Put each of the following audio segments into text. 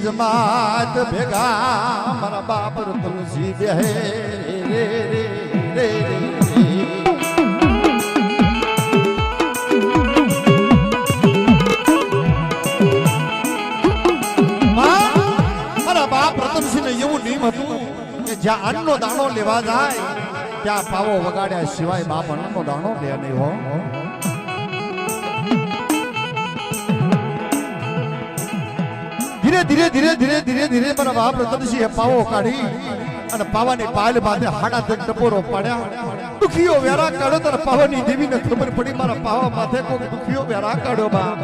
જમાત ભેગા મારા બાપ તુલસી બે રે રે રે મારા બાપ રતનસિંહ ને એવું નિયમ હતું કે જ્યાં અન્નનો દાણો લેવા જાય ત્યાં પાવો વગાડ્યા સિવાય બાપ અન્નનો દાણો લે નહીં હો. ધીરે ધીરે ધીરે ધીરે ધીરે ધીરે મારા બાપ રતનસિંહે પાવો કાઢી અને પાવાની પાલ બાંધે હાડા તક ટપોરો પાડ્યા. દુખીઓ વેરા કાઢ્યો ત્યારે પાવાની દેવીને ખબર પડી મારા પાવા માથે કોઈ દુખીઓ વેરા કાઢ્યો બાપ.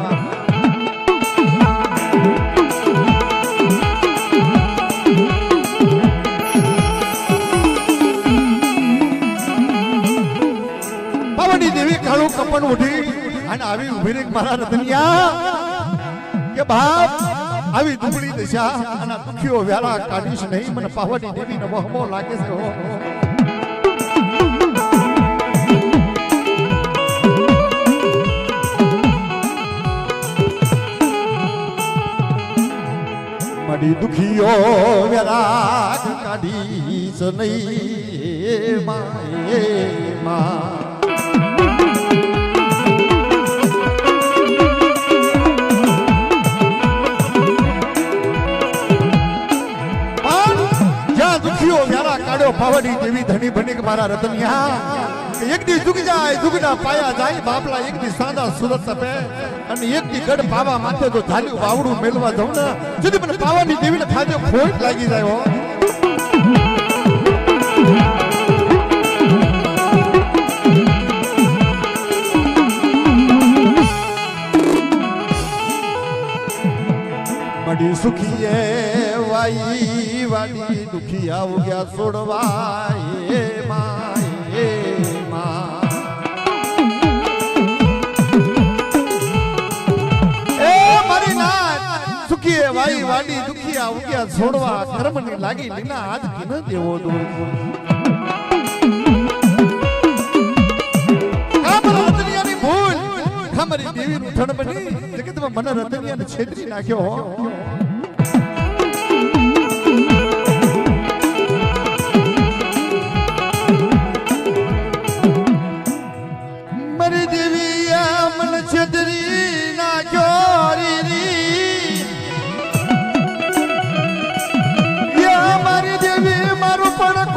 પાવાની દેવી કાળું કપડ ઉઠી અને આવી ઉભી રહી મારા રતનિયા કે બાપ આવી દુબળી દશા અને દુખીઓ વેલા કાઢીશ નહીં મને પાવાની દેવીનો વહમો લાગે છે હો. મારી દુખીઓ વેલા કાઢીશ નહીં માં પાવાની દેવી ધણી બની મારા રતનિયા એક દી ઝુકી જાય ઝુકના પાયા જાય બાપલા એક દી સાદા સુરત તપે અને એક દી ગઢ પાવા માથે તો ધાલ્યું વાવડું મેલવા જાઉં ને સુધી મને પાવાની દેવીને ખાધે ખોટ લાગી જાય હો. મડી સુખીએ વાઈ વાડી દુખી આવ ગયા છોડવાય માય માં એ મારી નાથ સુખીએ વાઈ વાડી દુખી આવ ગયા છોડવા કર્મની લાગી લીના આજ કિન દેવો દો કામર રતનિયાની ભૂલ ખમરી દેવીનું ઠણ બની જગતમાં મને રતનિયાને છેતરી નાખ્યો હો. મારી દેવી મારું પણ